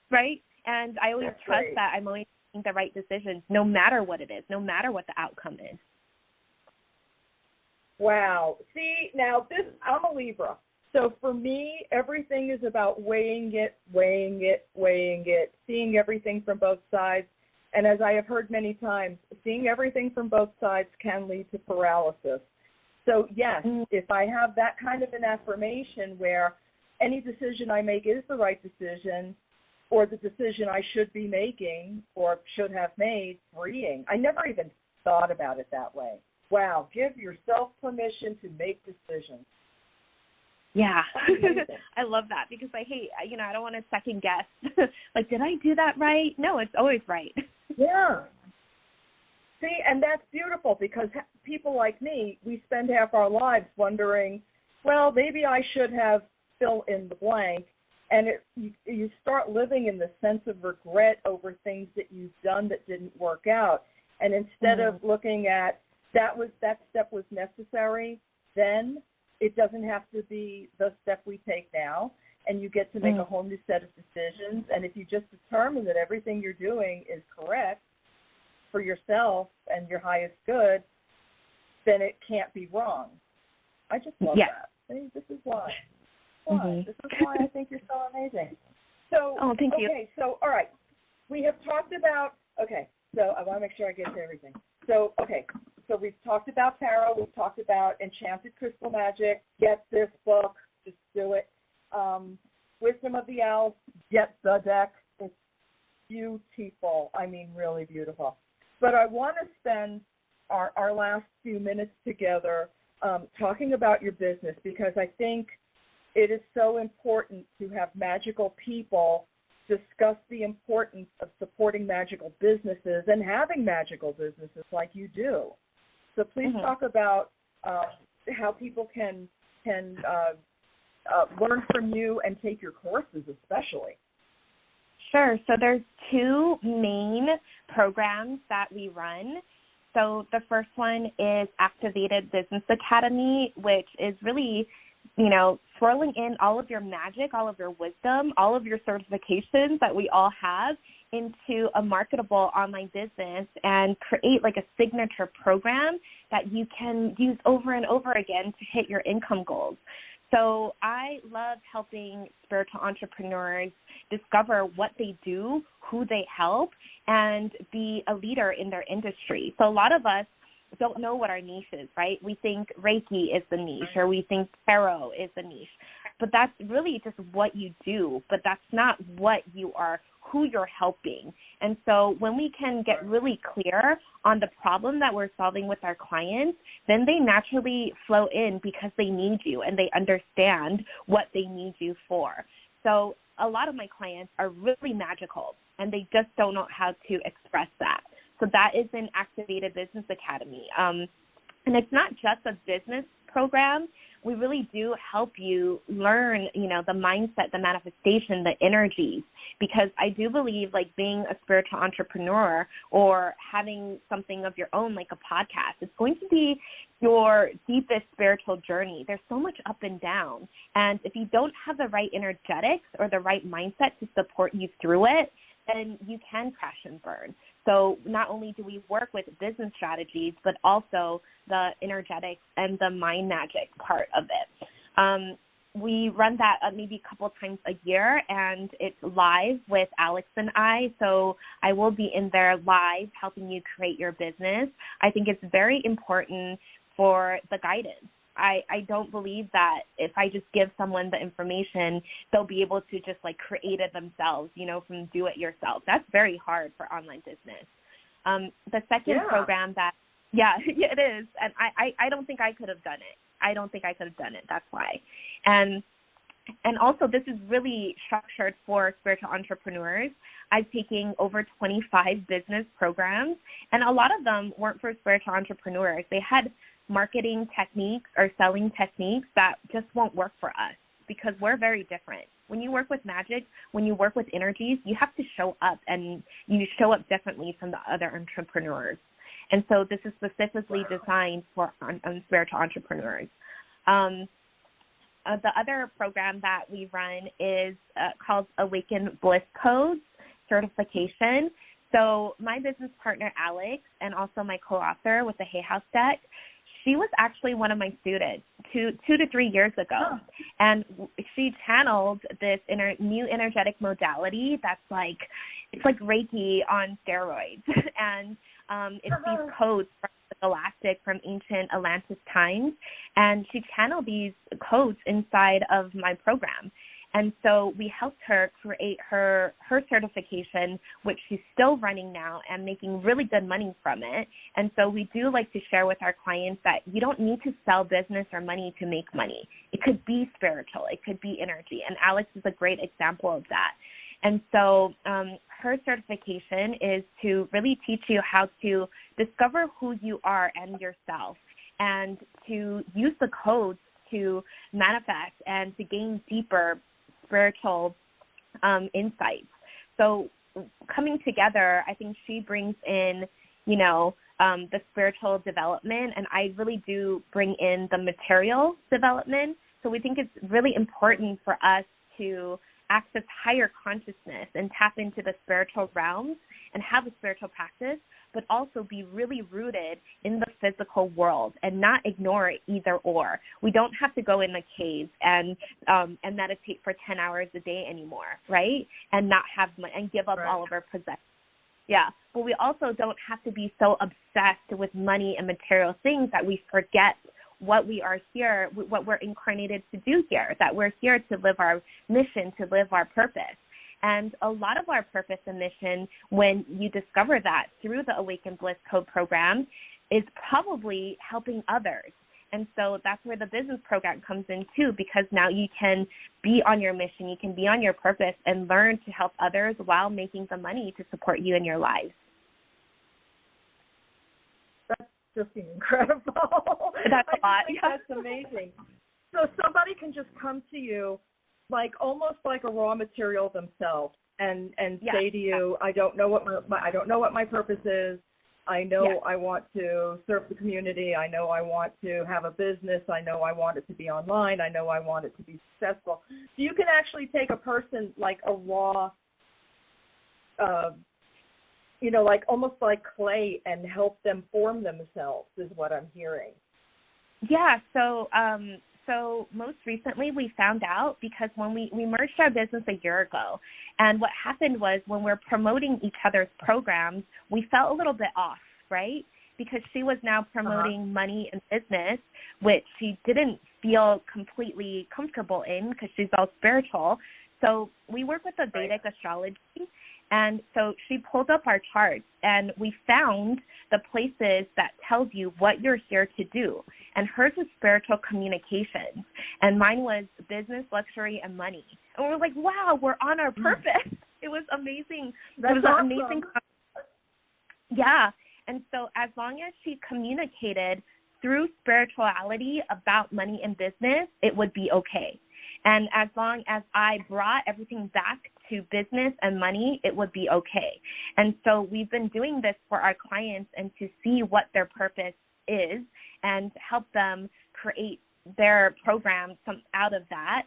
right? And I always trust that I'm always making the right decisions, no matter what it is, no matter what the outcome is. Wow. See, now I'm a Libra. So for me, everything is about weighing it, seeing everything from both sides. And as I have heard many times, seeing everything from both sides can lead to paralysis. So yes, if I have that kind of an affirmation where any decision I make is the right decision, or the decision I should be making or should have made, freeing. I never even thought about it that way. Wow, give yourself permission to make decisions. Yeah, I love that because I don't want to second guess. Like, did I do that right? No, it's always right. Yeah. See, and that's beautiful because people like me, we spend half our lives wondering, well, maybe I should have fill in the blank. And you start living in the sense of regret over things that you've done that didn't work out. And instead of looking at that step was necessary, then it doesn't have to be the step we take now. And you get to make a whole new set of decisions. And if you just determine that everything you're doing is correct for yourself and your highest good, then it can't be wrong. I just love that. See, this is why. This is why I think you're so amazing. So, thank you. Okay, so, all right. We have talked about, so I want to make sure I get to everything. So, so we've talked about tarot. We've talked about enchanted crystal magic. Get this book. Just do it. Wisdom of the Owls. Get the deck. It's beautiful. I mean, really beautiful. But I want to spend our last few minutes together talking about your business because I think it is so important to have magical people discuss the importance of supporting magical businesses and having magical businesses like you do. So please talk about how people can learn from you and take your courses especially. Sure. So there's two main programs that we run. So the first one is Activated Business Academy, which is really swirling in all of your magic, all of your wisdom, all of your certifications that we all have into a marketable online business and create like a signature program that you can use over and over again to hit your income goals. So I love helping spiritual entrepreneurs discover what they do, who they help, and be a leader in their industry. So a lot of us don't know what our niche is, right? We think Reiki is the niche, or we think tarot is the niche, but that's really just what you do, but that's not what you are, who you're helping. And so when we can get really clear on the problem that we're solving with our clients, then they naturally flow in because they need you and they understand what they need you for. So a lot of my clients are really magical and they just don't know how to express that. So that is an Activated Business Academy. And it's not just a business program. We really do help you learn, the mindset, the manifestation, the energies, because I do believe like being a spiritual entrepreneur or having something of your own, like a podcast, it's going to be your deepest spiritual journey. There's so much up and down. And if you don't have the right energetics or the right mindset to support you through it, then you can crash and burn. So not only do we work with business strategies, but also the energetics and the mind magic part of it. We run that maybe a couple times a year, and it's live with Alex and I. So I will be in there live helping you create your business. I think it's very important for the guidance. I don't believe that if I just give someone the information, they'll be able to just like create it themselves, from do it yourself. That's very hard for online business. The second program that, it is. And I don't think I could have done it. That's why. And also this is really structured for spiritual entrepreneurs. I've taken over 25 business programs, and a lot of them weren't for spiritual entrepreneurs. They had marketing techniques or selling techniques that just won't work for us because we're very different. When you work with magic, when you work with energies, you have to show up, and you show up differently from the other entrepreneurs. And so this is specifically designed for spiritual entrepreneurs. The other program that we run is called Awaken Bliss Codes Certification. So my business partner, Alex, and also my co-author with the Hay House deck, she was actually one of my students 2 to 3 years ago. And she channeled this new energetic modality that's like, it's like Reiki on steroids. And it's these codes from the Galactic, from ancient Atlantis times. And she channeled these codes inside of my program. And so we helped her create her certification, which she's still running now and making really good money from it. And so we do like to share with our clients that you don't need to sell business or money to make money. It could be spiritual. It could be energy. And Alex is a great example of that. And so her certification is to really teach you how to discover who you are and yourself, and to use the codes to manifest and to gain deeper spiritual insights. So coming together, I think she brings in, the spiritual development, and I really do bring in the material development. So we think it's really important for us to access higher consciousness and tap into the spiritual realms and have a spiritual practice, but also be really rooted in the physical world and not ignore either or. We don't have to go in a cave and meditate for 10 hours a day anymore, right? And not have and give up all of our possessions. Yeah, but we also don't have to be so obsessed with money and material things that we forget what we are here, what we're incarnated to do here, that we're here to live our mission, to live our purpose. And a lot of our purpose and mission, when you discover that through the Awaken Bliss Code program, is probably helping others. And so that's where the business program comes in too, because now you can be on your mission, you can be on your purpose and learn to help others while making the money to support you in your lives. That's just incredible. That's a lot. That's amazing. So somebody can just come to you like almost like a raw material themselves and say to you, I don't know what my purpose is. I know I want to serve the community. I know I want to have a business. I know I want it to be online. I know I want it to be successful. So you can actually take a person like a raw, like almost like clay and help them form themselves is what I'm hearing. Yeah, so most recently we found out because when we merged our business a year ago, and what happened was when we're promoting each other's programs, we felt a little bit off, right? Because she was now promoting money and business, which she didn't feel completely comfortable in because she's all spiritual. So we work with the Vedic astrology. And so she pulled up our charts, and we found the places that tells you what you're here to do. And hers was spiritual communications, and mine was business, luxury, and money. And we're like, wow, we're on our purpose. It was amazing. That's it was awesome. an amazing. Yeah. And so as long as she communicated through spirituality about money and business, it would be okay. And as long as I brought everything back to business and money, it would be okay. And so we've been doing this for our clients and to see what their purpose is and help them create their program out of that.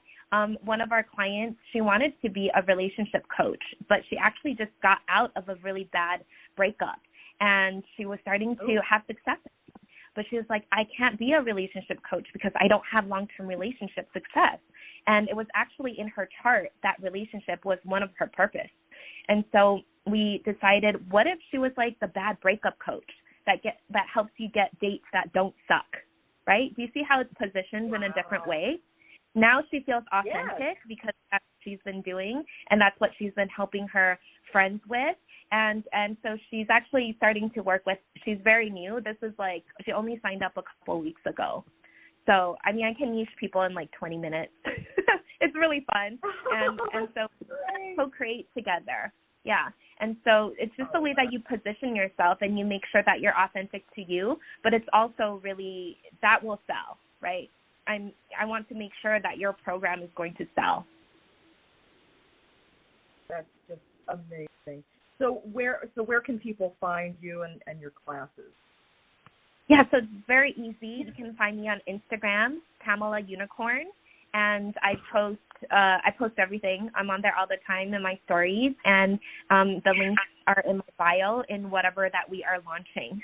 One of our clients, she wanted to be a relationship coach, but she actually just got out of a really bad breakup, and she was starting to have success. But she was like, I can't be a relationship coach because I don't have long-term relationship success. And it was actually in her chart that relationship was one of her purpose. And so we decided, what if she was like the bad breakup coach that helps you get dates that don't suck, right? Do you see how it's positioned in a different way? Now she feels authentic because that's what she's been doing, and that's what she's been helping her friends with. And so she's actually starting to work with, she's very new. This is like, she only signed up a couple of weeks ago. So, I mean, I can niche people in like 20 minutes. It's really fun. And so co-create together. Yeah. And so it's just the way that you position yourself and you make sure that you're authentic to you, but it's also really, that will sell, right? I want to make sure that your program is going to sell. That's just amazing. So where can people find you and your classes? Yeah, so it's very easy. You can find me on Instagram, Pamela Unicorn, and I post everything. I'm on there all the time in my stories, and the links are in my bio in whatever that we are launching.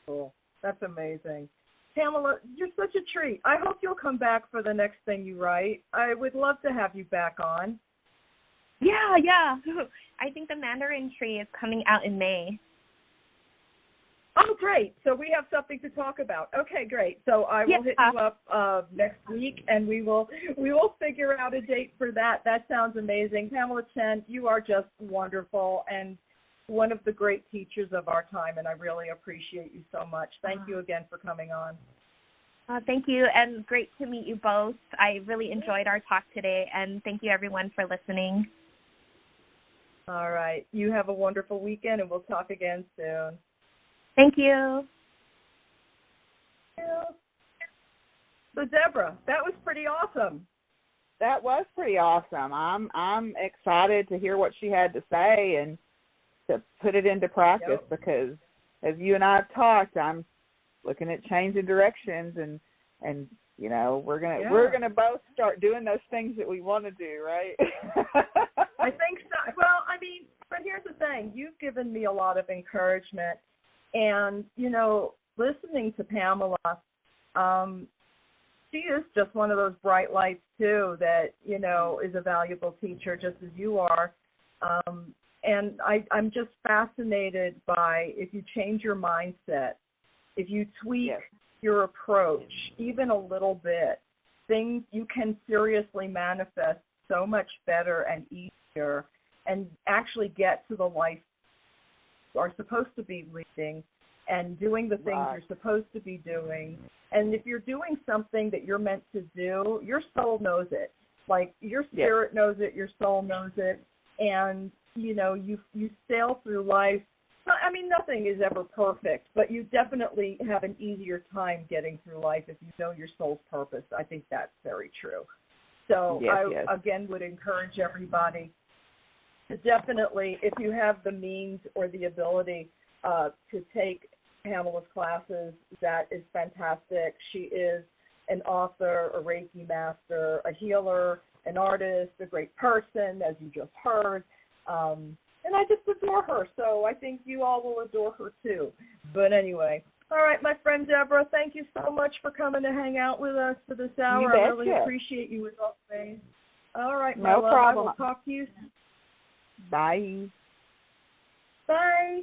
Cool. That's amazing. Pamela, you're such a treat. I hope you'll come back for the next thing you write. I would love to have you back on. Yeah. I think the Mandarin Tree is coming out in May. Oh, great. So we have something to talk about. Okay, great. So I will hit you up next week, and we will figure out a date for that. That sounds amazing. Pamela Chen, you are just wonderful and one of the great teachers of our time, and I really appreciate you so much. Thank you again for coming on. Thank you, and great to meet you both. I really enjoyed our talk today, and thank you, everyone, for listening. All right. You have a wonderful weekend, and we'll talk again soon. Thank you. So, Deborah, that was pretty awesome. That was pretty awesome. I'm excited to hear what she had to say and to put it into practice because, as you and I have talked, I'm looking at changing directions and you know we're gonna both start doing those things that we want to do, right? I think so. Well, I mean, but here's the thing: you've given me a lot of encouragement. And, you know, listening to Pamela, she is just one of those bright lights, too, that, you know, is a valuable teacher just as you are. And I'm just fascinated by if you change your mindset, if you tweak your approach even a little bit, things you can seriously manifest so much better and easier and actually get to the life are supposed to be leading and doing the things you're supposed to be doing. And if you're doing something that you're meant to do, your soul knows it. Like your spirit knows it, your soul knows it, and you know you sail through life. I mean, nothing is ever perfect, but you definitely have an easier time getting through life if you know your soul's purpose. I think that's very true. So I again would encourage everybody definitely, if you have the means or the ability to take Pamela's classes, that is fantastic. She is an author, a Reiki master, a healer, an artist, a great person, as you just heard. And I just adore her, so I think you all will adore her too. But anyway, all right, my friend Deborah, thank you so much for coming to hang out with us for this hour. I really appreciate you as always. All right, my love, problem. I will talk to you soon. Bye. Bye.